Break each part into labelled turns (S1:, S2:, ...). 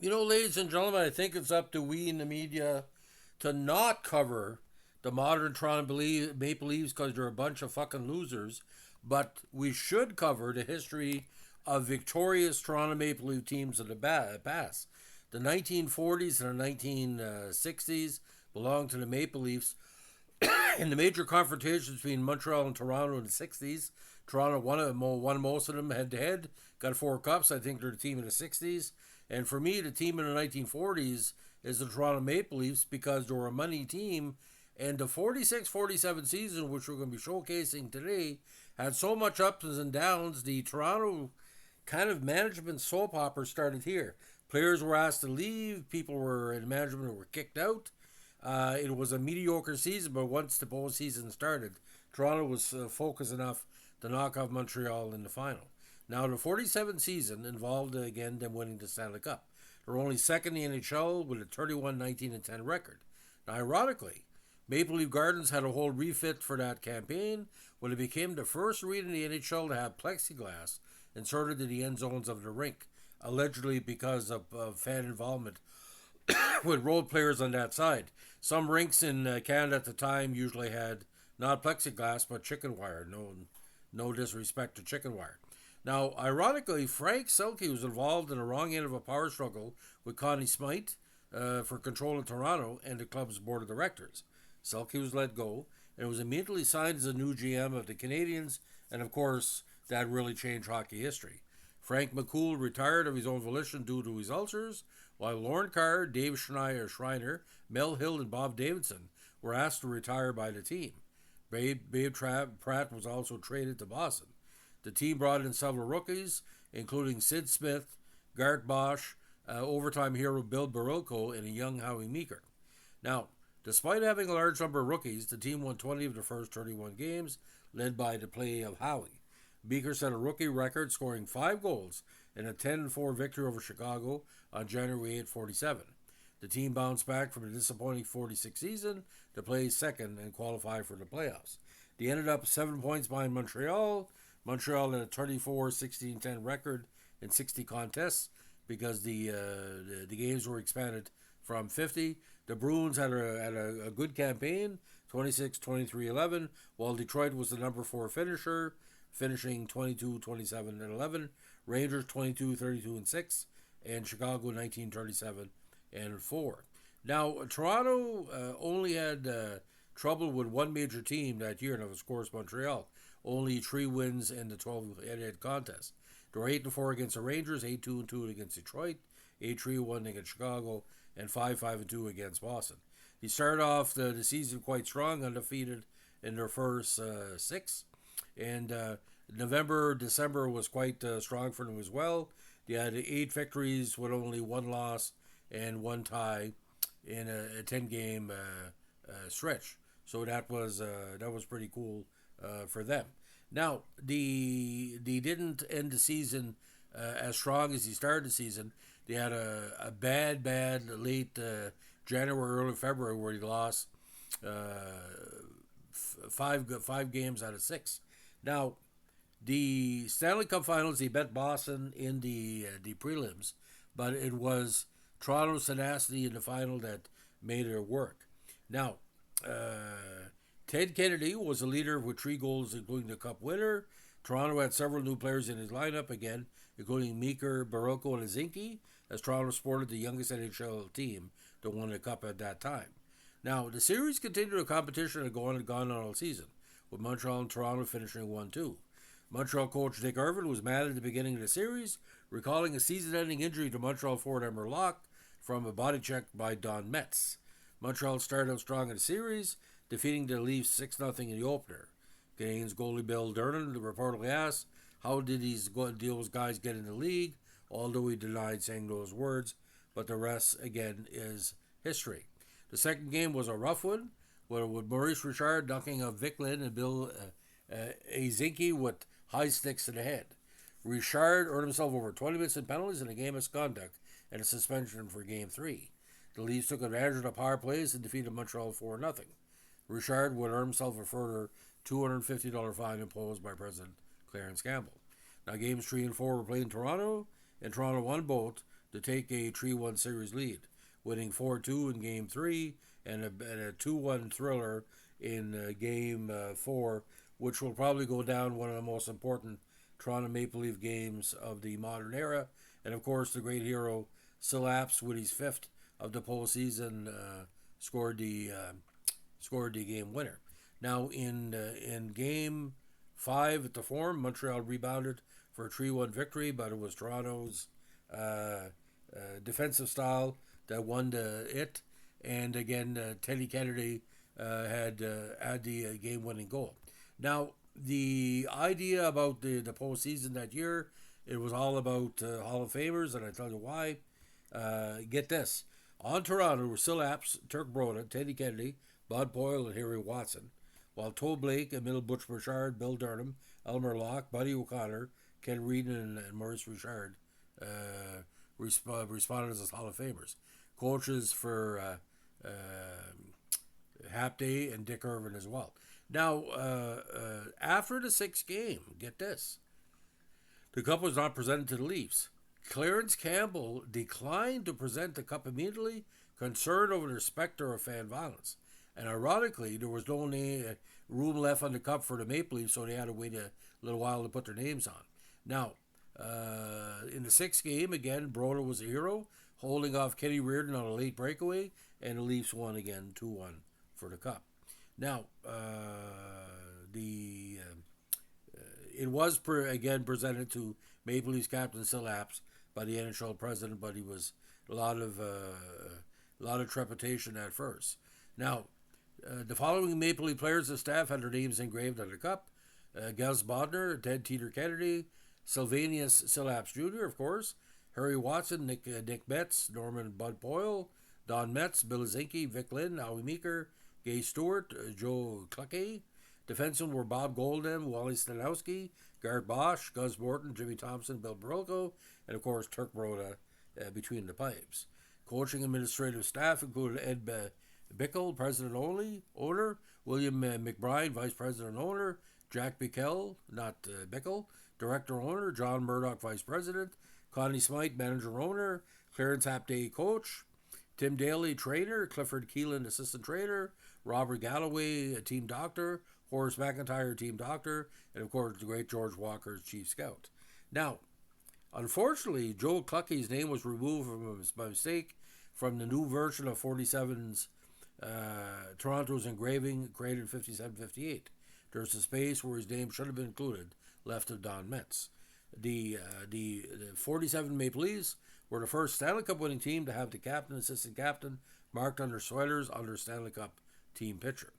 S1: Ladies and gentlemen, I think it's up to we in the media to not cover the modern Toronto Maple Leafs because they're a bunch of fucking losers, but we should cover the history of victorious Toronto Maple Leaf teams of the past. The 1940s and the 1960s belonged to the Maple Leafs. In the major confrontations between Montreal and Toronto in the 60s, Toronto won most of them head to head, got four cups. I think they're the team in the 60s. And for me, the team in the 1940s is the Toronto Maple Leafs because they were a money team. And the 46-47 season, which we're going to be showcasing today, had so much ups and downs. The Toronto kind of management soap opera started here. Players were asked to leave. People were in management who were kicked out. It was a mediocre season, but once the postseason started, Toronto was focused enough to knock off Montreal in the final. Now, the 47 season involved again them winning the Stanley Cup. They're only second in the NHL with a 31-19-10 record. Now, ironically, Maple Leaf Gardens had a whole refit for that campaign when it became the first arena in the NHL to have plexiglass inserted in the end zones of the rink, allegedly because of fan involvement with role players on that side. Some rinks in Canada at the time usually had not plexiglass but chicken wire. No disrespect to chicken wire. Now, ironically, Frank Selke was involved in the wrong end of a power struggle with Connie Smythe for control of Toronto and the club's board of directors. Selke was let go and was immediately signed as a new GM of the Canadiens, and of course, that really changed hockey history. Frank McCool retired of his own volition due to his ulcers, while Lorne Carr, Dave Schreiner, Mel Hill, and Bob Davidson were asked to retire by the team. Babe Pratt was also traded to Boston. The team brought in several rookies, including Sid Smith, Gart Bosch, overtime hero Bill Barilko, and a young Howie Meeker. Now, despite having a large number of rookies, the team won 20 of the first 31 games, led by the play of Howie. Meeker set a rookie record, scoring 5 goals in a 10-4 victory over Chicago on January 8, 47. The team bounced back from a disappointing 46 season to play second and qualify for the playoffs. They ended up 7 points behind Montreal. Montreal had a 34-16-10 record in 60 contests because the games were expanded from 50. The Bruins had a good campaign, 26-23-11, while Detroit was the number 4 finisher, finishing 22-27-11. Rangers 22-32-6, and Chicago 19-37-4. Now, Toronto only had trouble with one major team that year, and that was, of course, Montreal. Only 3 wins in the 12 head-to-head contest. They were 8-4 against the Rangers, 8-2-2 against Detroit, 8-3-1 against Chicago, and 5-5-2 against Boston. They started off the season quite strong, undefeated in their first 6. And November, December was quite strong for them as well. They had 8 victories with only 1 loss and 1 tie in a 10-game stretch. So that was pretty cool for them. Now, they didn't end the season as strong as they started the season. They had a bad late January, early February where they lost 5 games out of 6. Now, the Stanley Cup Finals, they bet Boston in the prelims, but it was Toronto's tenacity in the final that made it work. Now, Ted Kennedy was a leader with 3 goals, including the Cup winner. Toronto had several new players in his lineup again, including Meeker, Barilko, and Helsinki, as Toronto sported the youngest NHL team that won the Cup at that time. Now, the series continued a competition that had gone on all season, with Montreal and Toronto finishing 1-2. Montreal coach Dick Irvin was mad at the beginning of the series, recalling a season-ending injury to Montreal forward Emmer Locke from a body check by Don Metz. Montreal started out strong in the series, defeating the Leafs 6-0 in the opener. Canadiens goalie Bill Durnan reportedly asked, how did these guys get in the league? Although he denied saying those words, but the rest, again, is history. The second game was a rough one, with Maurice Richard knocking out Vic Lynn and Bill Helsinki with high sticks to the head. Richard earned himself over 20 minutes in penalties and a game misconduct and a suspension for Game 3. The Leafs took advantage of the power plays and defeated Montreal 4-0. Richard would earn himself a further $250 fine imposed by President Clarence Campbell. Now, games 3 and 4 were played in Toronto, and Toronto won both to take a 3-1 series lead, winning 4-2 in Game 3 and a 2-1 thriller in Game 4, which will probably go down one of the most important Toronto Maple Leaf games of the modern era. And of course, the great hero Silaps, with his fifth of the postseason, scored the game winner. Now in Game 5 at the Forum, Montreal rebounded for a 3-1 victory, but it was Toronto's defensive style that won it. And again, Teddy Kennedy had the game-winning goal. Now, the idea about the postseason that year, it was all about Hall of Famers, and I tell you why. Get this. On Toronto were Silaps, Turk Broda, Teddy Kennedy, Bud Boyle, and Harry Watson, while Toe Blake, Emile Butch Burchard, Bill Durham, Elmer Locke, Buddy O'Connor, Ken Reed, and Maurice Richard responded as Hall of Famers. Coaches for Hapday and Dick Irvin as well. Now, after the sixth game, get this, the cup was not presented to the Leafs. Clarence Campbell declined to present the cup immediately, concerned over the specter of fan violence. And ironically, there was no room left on the cup for the Maple Leafs, so they had to wait a little while to put their names on. Now, in the sixth game, again, Broda was a hero, holding off Kenny Reardon on a late breakaway, and the Leafs won again 2-1 for the cup. Now, it was again presented to Maple Leafs captain Silaps by the NHL president, but he was a lot of trepidation at first. Now, the following Maple Leaf players and staff had their names engraved on the cup: Gus Bodner, Ted Teeter Kennedy, Sylvanus Silaps Jr., of course, Harry Watson, Nick Metz, Norman Bud Boyle, Don Metz, Bill Zinke, Vic Lynn, Howie Meeker, Gay Stewart, Joe Cluckey. Defensemen were Bob Golden, Wally Stanowski, Garrett Bosch, Gus Morton, Jimmy Thompson, Bill Barilko, and of course Turk Broda between the pipes. Coaching administrative staff included Ed Bickle, president owner, William McBride, vice president owner, Jack Bickell, not Bickle, director owner, John Murdoch, vice president, Connie Smythe, manager owner, Clarence Hapday, coach, Tim Daly, trainer, Clifford Keelan, assistant trainer, Robert Galloway, team doctor, Horace McIntyre, team doctor, and of course the great George Walker, chief scout. Now, unfortunately, Joe Cluckey's name was removed by mistake from the new version of 47's Toronto's engraving created in 57-58. There's a space where his name should have been included, left of Don Metz. The 47 Maple Leafs were the first Stanley Cup winning team to have the captain and assistant captain marked on their sweaters under Stanley Cup team picture.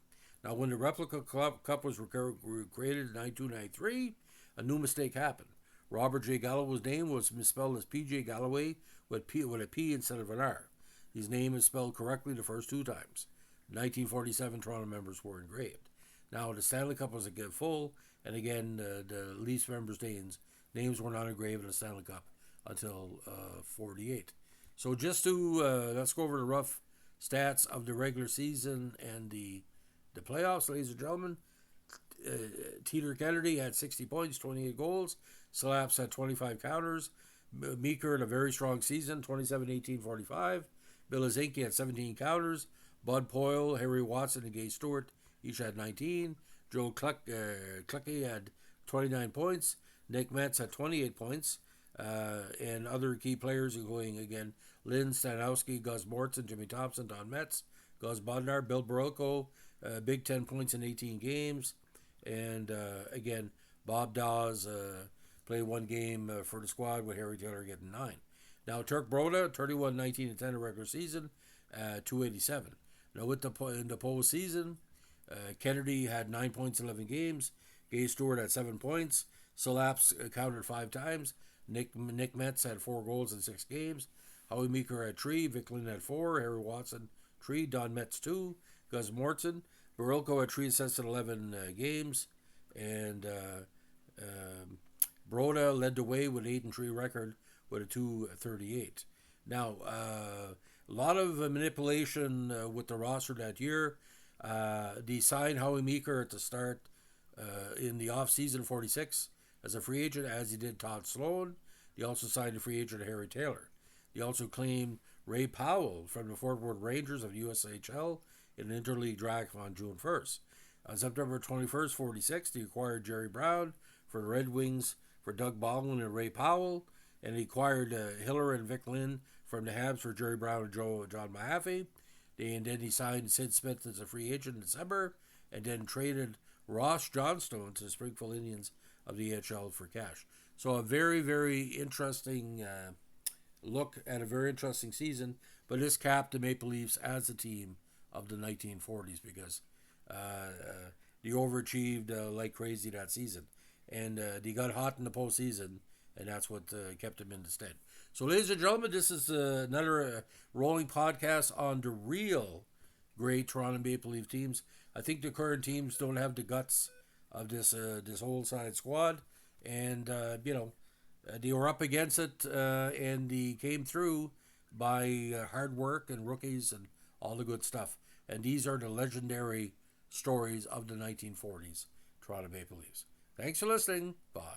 S1: Now, when the replica cup was created in 1993, a new mistake happened. Robert J. Galloway's name was misspelled as P.J. Galloway with a P instead of an R. His name is spelled correctly the first two times. 1947 Toronto members were engraved. Now, the Stanley Cup was again full, and again, the Leafs members' names were not engraved in the Stanley Cup until 48. So just to, let's go over the rough stats of the regular season and the playoffs, ladies and gentlemen. Teeter Kennedy had 60 points, 28 goals. Silaps had 25 counters. Meeker had a very strong season, 27-18-45. Bill Zinke had 17 counters. Bud Boyle, Harry Watson, and Gay Stewart each had 19. Joe Cluckey had 29 points. Nick Metz had 28 points. And other key players, including, again, Lynn Stanowski, Gus Morton, Jimmy Thompson, Don Metz, Gus Bodnar, Bill Barilko, big 10 points in 18 games. And, again, Bob Dawes played one game for the squad with Harry Taylor getting 9. Now, Turk Broda, 31-19-10 in regular season, 287. Now, in the postseason, Kennedy had 9 points in 11 games. Gay Stewart had 7 points. Silaps counted 5 times. Nick Metz had 4 goals in 6 games. Howie Meeker had 3. Vic Lynn had 4. Harry Watson 3. Don Metz 2. Gus Morton. Barilko had 3 assists in 11 games. And Broda led the way with an 8-3 record with a 238. Now, a lot of manipulation with the roster that year. They signed Howie Meeker at the start in the off-season 46 as a free agent, as he did Todd Sloan. They also signed a free agent Harry Taylor. He also claimed Ray Powell from the Fort Worth Rangers of USHL in an interleague draft on June 1st. On September 21st, 46, he acquired Jerry Brown for the Red Wings for Doug Baldwin and Ray Powell, and he acquired Hiller and Vic Lynn from the Habs for Jerry Brown and John Mahaffey. And then he signed Sid Smith as a free agent in December, and then traded Ross Johnstone to the Springfield Indians of the AHL for cash. So a very, very interesting look at a very interesting season, but this capped the Maple Leafs as a team of the 1940s because they overachieved like crazy that season. And they got hot in the postseason, and that's what kept them in the stead. So, ladies and gentlemen, this is another rolling podcast on the real great Toronto Maple Leaf teams. I think the current teams don't have the guts of this whole side squad, and they were up against it, and they came through by hard work and rookies and all the good stuff. And these are the legendary stories of the 1940s Toronto Maple Leafs. Thanks for listening. Bye.